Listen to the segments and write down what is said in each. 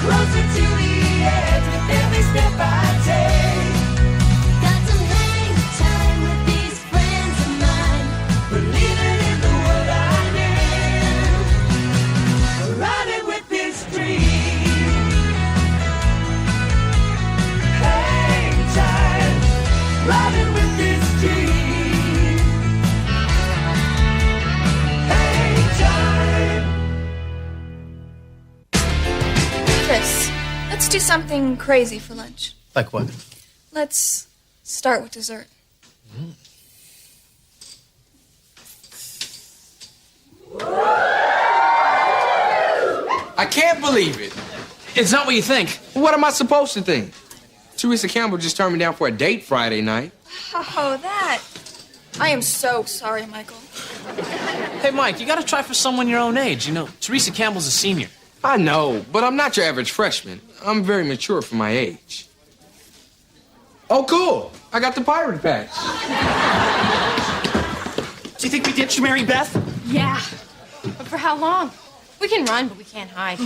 closer to the edge with every step I take. Got some hang time with these friends of mine, believing in the world I am, riding with this dream. Hang time, riding with this dream. Hang time. Chris, let's do something crazy for lunch. Like what? Let's start with dessert. I can't believe it. It's not what you think. What am I supposed to think? Teresa Campbell just turned me down for a date Friday night. Oh, that. I am so sorry, Michael. Hey, Mike, you gotta try for someone your own age. You know, Teresa Campbell's a senior. I know, but I'm not your average freshman. I'm very mature for my age. Oh, cool. I got the pirate patch. Do you think we ditched Mary Beth? Yeah. But for how long? We can run, but we can't hide.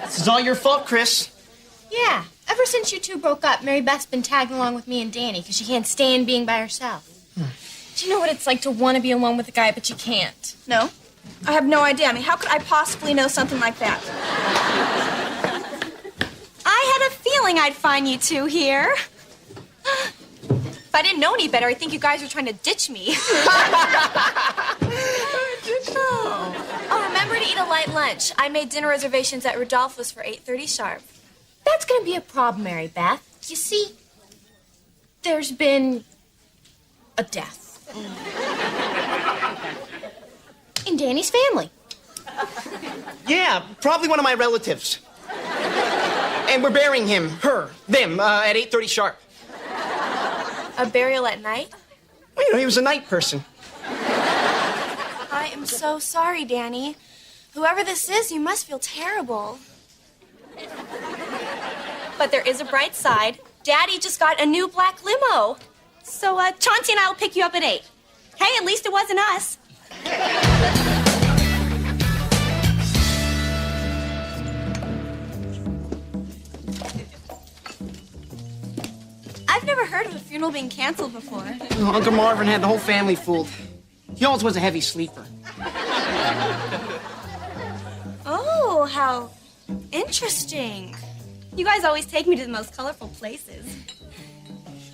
This is all your fault, Chris. Yeah. Ever since you two broke up, Mary Beth's been tagging along with me and Danny because she can't stand being by herself. Do you know what it's like to want to be alone with a guy, but you can't? No? I have no idea. I mean, how could I possibly know something like that? I had a feeling I'd find you two here. If I didn't know any better, I'd think you guys were trying to ditch me. Oh, remember to eat a light lunch. I made dinner reservations at Rodolfo's for 8:30 sharp. That's going to be a problem, Mary Beth. You see, there's been a death. In Danny's family. Yeah, probably one of my relatives. And we're burying him, her, them, at 8:30 sharp. A burial at night? Well, you know, he was a night person. I am so sorry, Danny. Whoever this is, you must feel terrible. But there is a bright side. Daddy just got a new black limo. So, Chauncey and I will pick you up at 8. Hey, at least it wasn't us. I've never heard of a funeral being canceled before. Well, Uncle Marvin had the whole family fooled. He always was a heavy sleeper. Oh, how interesting. You guys always take me to the most colorful places.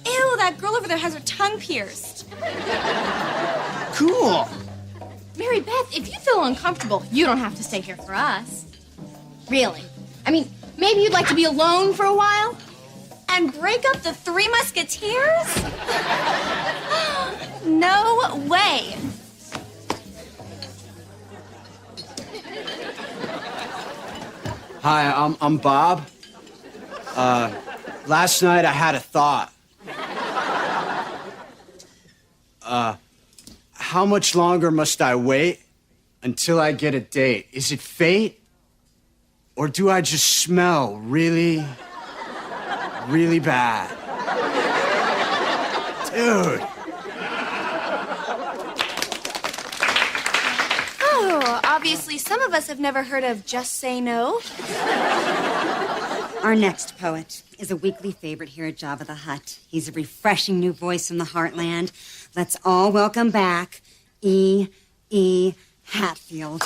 Ew, that girl over there has her tongue pierced. Cool. Mary Beth, if you feel uncomfortable, you don't have to stay here for us. Really. I mean, maybe you'd like to be alone for a while? And break up the Three Musketeers? No way. Hi, I'm Bob. Last night I had a thought. How much longer must I wait until I get a date? Is it fate? Or do I just smell really, really bad? Dude. Oh, obviously some of us have never heard of Just Say No. Our next poet is a weekly favorite here at Java the Hutt. He's a refreshing new voice from the heartland. Let's all welcome back E. Hatfield.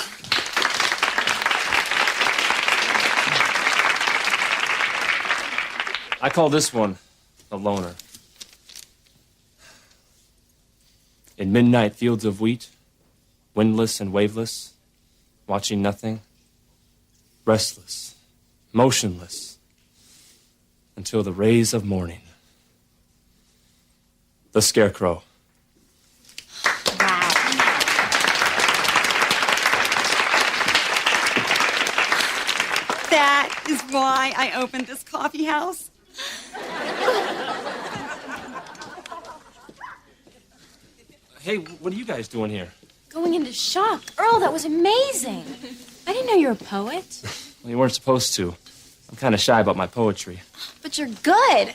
I call this one a loner. In midnight fields of wheat, windless and waveless, watching nothing, restless, motionless, until the rays of morning. The Scarecrow. Wow. That is why I opened this coffee house. Hey, what are you guys doing here? Going into shock. Earl, that was amazing. I didn't know you were a poet. Well, you weren't supposed to. I'm kind of shy about my poetry. But you're good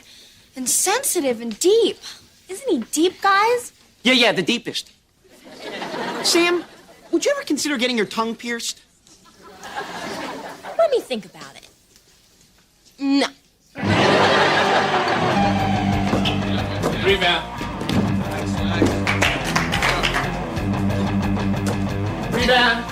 and sensitive and deep. Isn't he deep, guys? Yeah, the deepest. Sam, would you ever consider getting your tongue pierced? Let me think about it. Rebound. Rebound.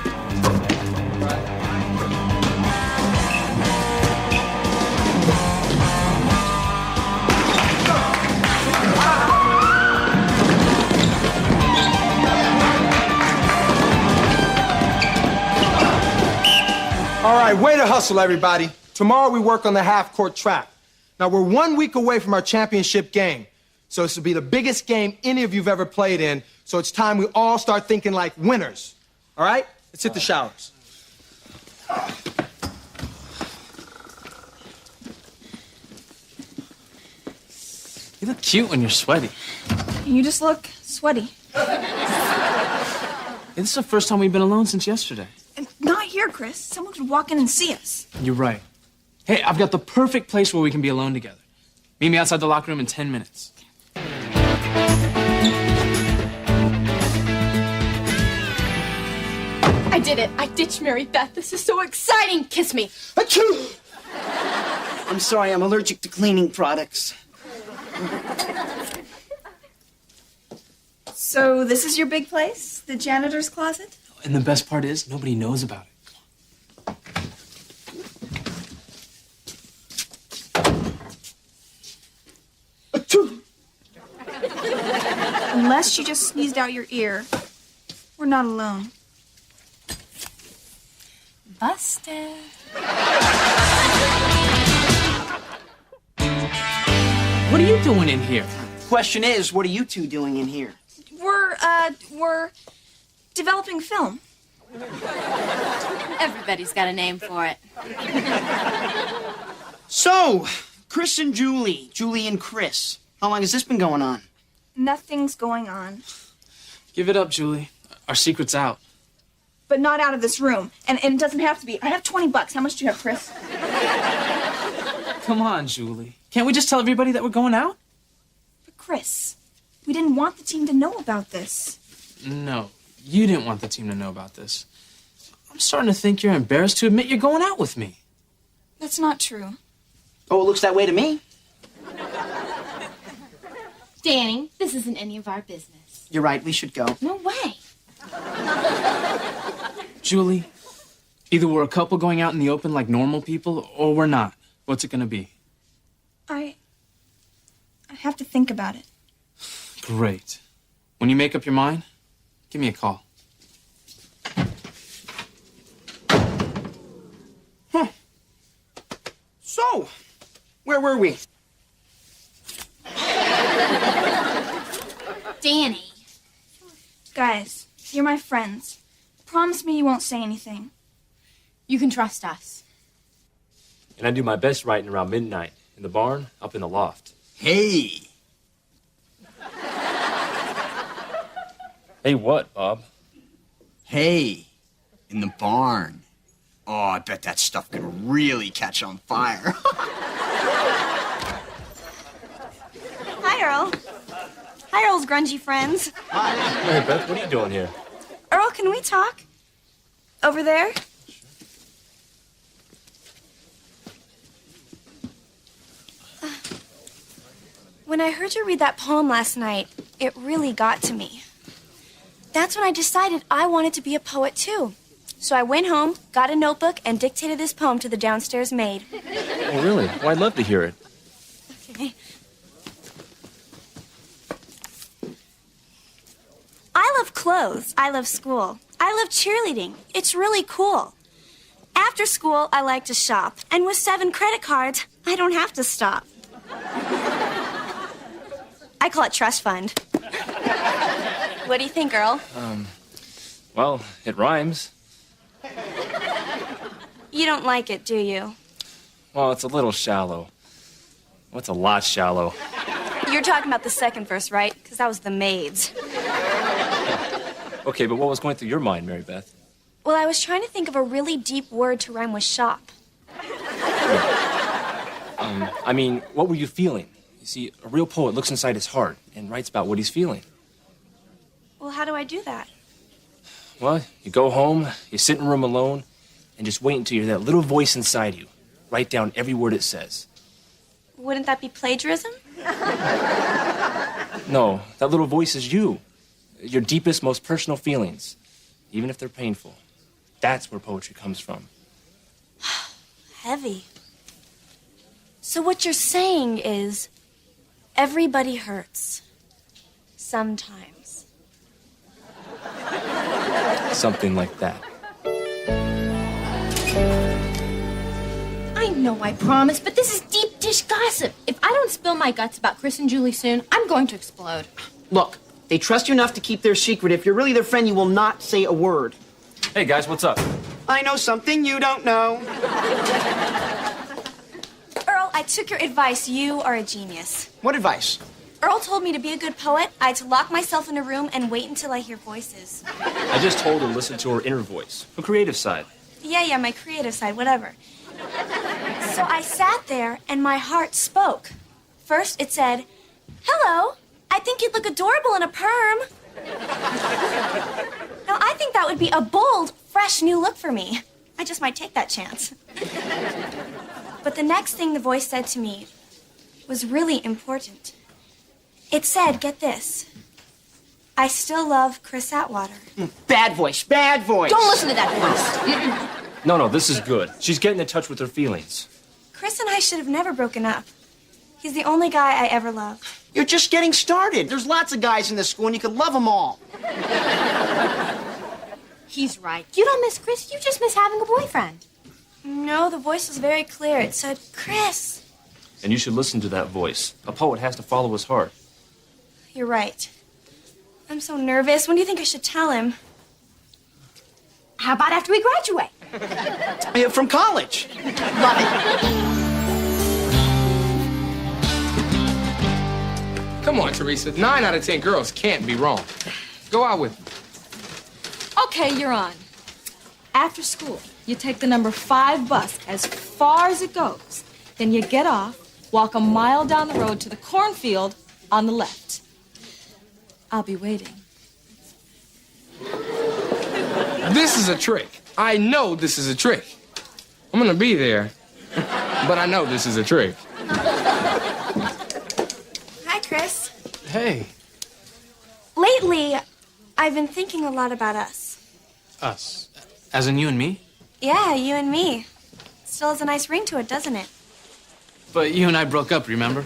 All right, way to hustle, everybody. Tomorrow we work on the half-court track. Now, we're 1 week away from our championship game, so this will be the biggest game any of you've ever played in, so it's time we all start thinking like winners. All right? Let's hit the showers. You look cute when you're sweaty. You just look sweaty. This is the first time we've been alone since yesterday. And not here, Chris. Someone could walk in and see us. You're right. Hey, I've got the perfect place where we can be alone together. Meet me outside the locker room in 10 minutes. I did it. I ditched Mary Beth. This is so exciting. Kiss me. Achoo! I'm sorry, I'm allergic to cleaning products. So this is your big place? The janitor's closet? And the best part is, nobody knows about it. Unless you just sneezed out your ear, we're not alone. Busted. What are you doing in here? Question is, what are you two doing in here? We're developing film. Everybody's got a name for it. So, Chris and Julie, Julie and Chris. How long has this been going on? Nothing's going on. Give it up, Julie. Our secret's out. But not out of this room. And it doesn't have to be. I have $20. How much do you have, Chris? Come on, Julie. Can't we just tell everybody that we're going out? But Chris, we didn't want the team to know about this. No, you didn't want the team to know about this. I'm starting to think you're embarrassed to admit you're going out with me. That's not true. Oh, it looks that way to me. Danny, this isn't any of our business. You're right, we should go. No way. Julie, either we're a couple going out in the open like normal people, or we're not. What's it gonna be? I have to think about it. Great. When you make up your mind, give me a call. Huh. So, where were we? Danny. Guys, you're my friends. Promise me you won't say anything. You can trust us. And I do my best writing around midnight. In the barn, up in the loft. Hey. Hey, what, Bob? Hey. In the barn. Oh, I bet that stuff could really catch on fire. Hi, Earl. Hi, Earl's grungy friends. Hey, Beth, what are you doing here? Earl, can we talk? Over there? When I heard you read that poem last night, it really got to me. That's when I decided I wanted to be a poet too. So I went home, got a notebook, and dictated this poem to the downstairs maid. Oh, really? Well, I'd love to hear it. Okay. I love clothes. I love school. I love cheerleading. It's really cool. After school, I like to shop. And with 7 credit cards, I don't have to stop. I call it trust fund. What do you think, Earl? Well, it rhymes. You don't like it, do you? Well, it's a little shallow. What's a lot shallow? You're talking about the second verse, right? Because that was the maid's. Okay, but what was going through your mind, Mary Beth? Well, I was trying to think of a really deep word to rhyme with shop. I mean, what were you feeling? You see, a real poet looks inside his heart and writes about what he's feeling. Well, how do I do that? Well, you go home, you sit in a room alone, and just wait until you hear that little voice inside you. Write down every word it says. Wouldn't that be plagiarism? No, that little voice is you. Your deepest, most personal feelings, even if they're painful. That's where poetry comes from. Heavy. So what you're saying is everybody hurts. Sometimes. Something like that. I know I promised, but this is deep dish gossip. If I don't spill my guts about Chris and Julie soon, I'm going to explode. Look, they trust you enough to keep their secret. If you're really their friend, you will not say a word. Hey, guys, what's up? I know something you don't know. Earl, I took your advice. You are a genius. What advice? Earl told me to be a good poet, I had to lock myself in a room and wait until I hear voices. I just told her to listen to her inner voice, her creative side. Yeah, my creative side, whatever. So I sat there and my heart spoke. First it said, "Hello, I think you'd look adorable in a perm." Now I think that would be a bold, fresh new look for me. I just might take that chance. But the next thing the voice said to me was really important. It said, get this, I still love Chris Atwater. Bad voice, bad voice. Don't listen to that voice. No, this is good. She's getting in touch with her feelings. Chris and I should have never broken up. He's the only guy I ever loved. You're just getting started. There's lots of guys in this school, and you could love them all. He's right. You don't miss Chris, you just miss having a boyfriend. No, the voice was very clear. It said, Chris. And you should listen to that voice. A poet has to follow his heart. You're right. I'm so nervous. When do you think I should tell him? How about after we graduate? Yeah, from college. Love it. Come on, Teresa. 9 out of 10 girls can't be wrong. Go out with me. Okay, you're on. After school, you take the number 5 bus as far as it goes. Then you get off, walk a mile down the road to the cornfield on the left. I'll be waiting. This is a trick. I know this is a trick. I'm gonna be there, but I know this is a trick. Hi, Chris. Hey. Lately, I've been thinking a lot about us. Us? As in you and me? Yeah, you and me. Still has a nice ring to it, doesn't it? But you and I broke up, remember?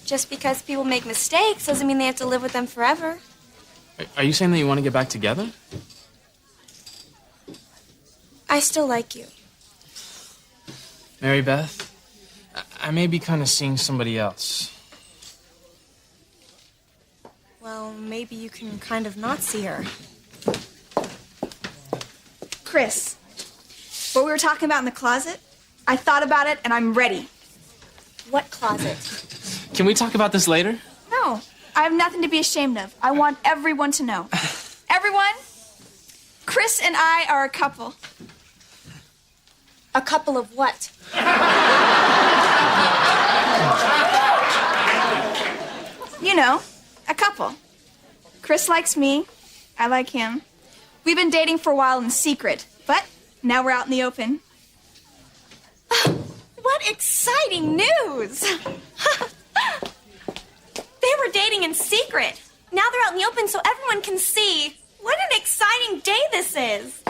Just because people make mistakes doesn't mean they have to live with them forever. Are you saying that you want to get back together? I still like you. Mary Beth, I may be kind of seeing somebody else. Well, maybe you can kind of not see her. Chris, what we were talking about in the closet, I thought about it and I'm ready. What closet? Can we talk about this later? No, I have nothing to be ashamed of. I want everyone to know. Everyone, Chris and I are a couple. A couple of what? You know, a couple. Chris likes me. I like him. We've been dating for a while in secret, but now we're out in the open. What exciting news! They were dating in secret. Now they're out in the open so everyone can see. What an exciting day this is!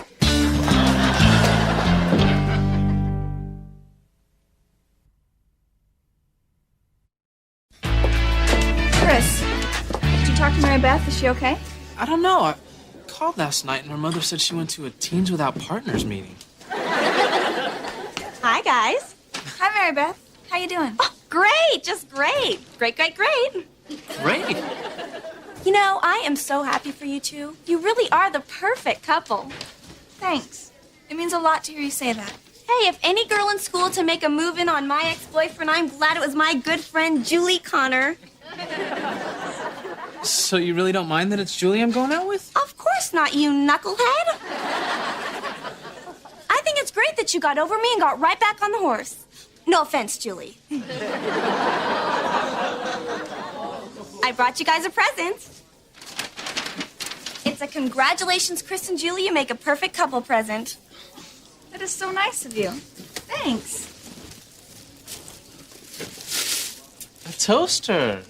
Chris, did you talk to Mary Beth? Is she okay? I don't know. I called last night and her mother said she went to a Teens Without Partners meeting. Hi, guys. Hi, Mary Beth. How you doing? Oh, great. Just great. Great. Great. You know, I am so happy for you two. You really are the perfect couple. Thanks. It means a lot to hear you say that. Hey, if any girl in school to make a move-in on my ex-boyfriend, I'm glad it was my good friend, Julie Connor. So you really don't mind that it's Julie I'm going out with? Of course not, you knucklehead. I think it's great that you got over me and got right back on the horse. No offense, Julie. I brought you guys a present. It's a congratulations, Chris and Julie. You make a perfect couple present. That is so nice of you. Thanks. A toaster.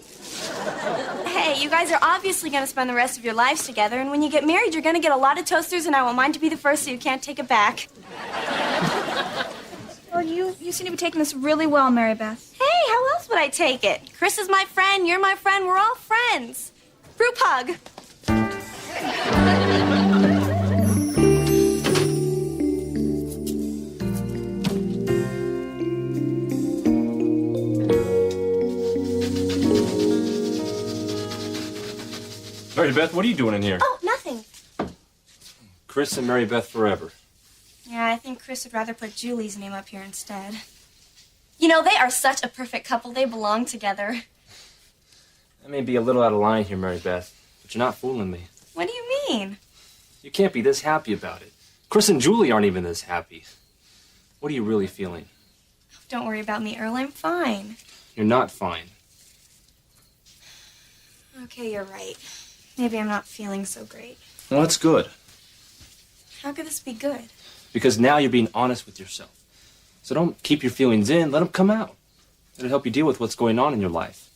Hey, you guys are obviously going to spend the rest of your lives together, and when you get married, you're going to get a lot of toasters, and I want mine to be the first so you can't take it back. Well, you seem to be taking this really well, Mary Beth. Hey, how else would I take it? Chris is my friend, you're my friend, we're all friends. Group hug. Mary Beth, what are you doing in here? Oh, nothing. Chris and Mary Beth forever. Yeah, I think Chris would rather put Julie's name up here instead. You know, they are such a perfect couple. They belong together. I may be a little out of line here, Mary Beth, but you're not fooling me. What do you mean? You can't be this happy about it. Chris and Julie aren't even this happy. What are you really feeling? Don't worry about me, Earl. I'm fine. You're not fine. Okay, you're right. Maybe I'm not feeling so great. Well, that's good, How could this be good? because now you're being honest with yourself. So don't keep your feelings in, let them come out. It'll help you deal with what's going on in your life.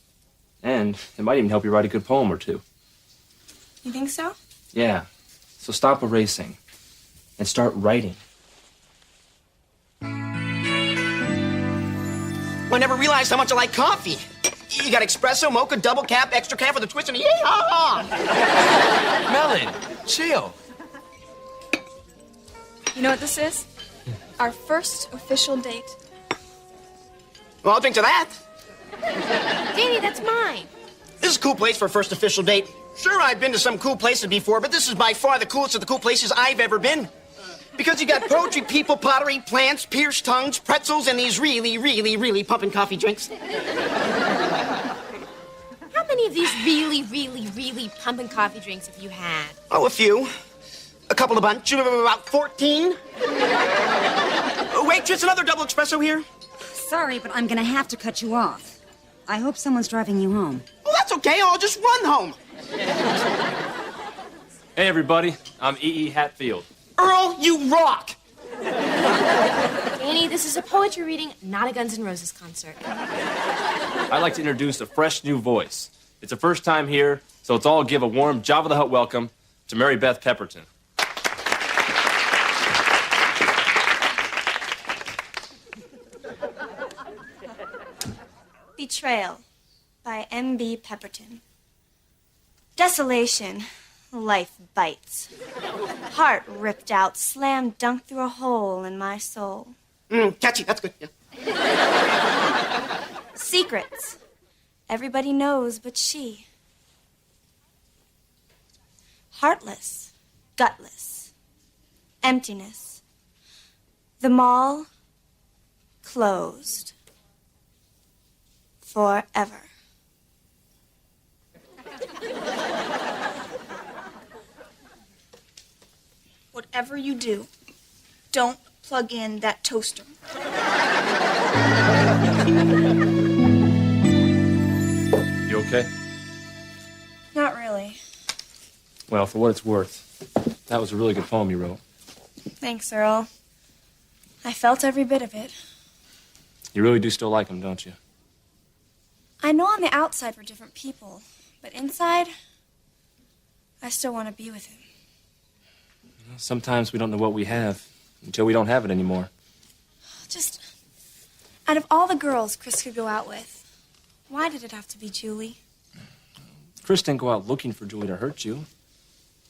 And it might even help you write a good poem or two. You think so? Yeah. So stop erasing and start writing. Well, I never realized how much I like coffee. You got espresso, mocha, double cap, extra cap with a twist, and yee-haw! Melon, chill. You know what this is? Our first official date. Well, I'll drink to that. Danny, that's mine. This is a cool place for a first official date. Sure, I've been to some cool places before, but this is by far the coolest of the cool places I've ever been. Because you got poetry, people, pottery, plants, pierced tongues, pretzels, and these really, really, really pumping coffee drinks. How many of these really, really, really pumping coffee drinks have you had? Oh, a few. A couple of bunch. About 14. Waitress, another double espresso here. Sorry, but I'm gonna have to cut you off. I hope someone's driving you home. Well, that's okay. I'll just run home. Hey, everybody. I'm E.E. Hatfield. Earl, you rock. Danny, this is a poetry reading, not a Guns N' Roses concert. I'd like to introduce a fresh new voice. It's the first time here, so let's all give a warm Java the Hutt welcome to Mary Beth Pepperton. Betrayal by M.B. Pepperton. Desolation. Life bites. Heart ripped out, slam dunked through a hole in my soul. Catchy. That's good. Yeah. Secrets. Everybody knows but she. Heartless. Gutless. Emptiness. The mall closed. Forever. Whatever you do, don't plug in that toaster. You okay? Not really. Well, for what it's worth, that was a really good poem you wrote. Thanks, Earl. I felt every bit of it. You really do still like him, don't you? I know on the outside we're different people, but inside, I still want to be with him. Sometimes we don't know what we have until we don't have it anymore. Just, out of all the girls Chris could go out with, why did it have to be Julie? Chris didn't go out looking for Julie to hurt you.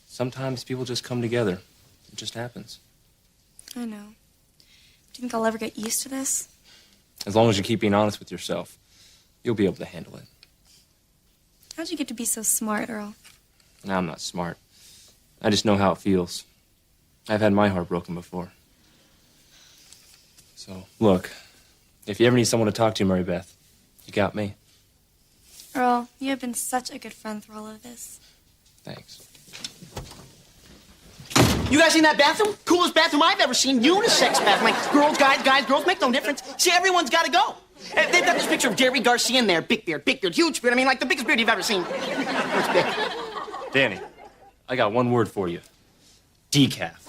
Sometimes people just come together. It just happens. I know. Do you think I'll ever get used to this? As long as you keep being honest with yourself, you'll be able to handle it. How'd you get to be so smart, Earl? Now, I'm not smart. I just know how it feels. I've had my heart broken before. So, look, if you ever need someone to talk to, Mary Beth, you got me. Earl, you have been such a good friend through all of this. Thanks. You guys seen that bathroom? Coolest bathroom I've ever seen. Unisex bathroom. Like, girls, guys, girls, make no difference. See, everyone's got to go. They've got this picture of Jerry Garcia in there. Big beard, huge beard. I mean, like the biggest beard you've ever seen. It's big. Danny, I got one word for you. Decaf.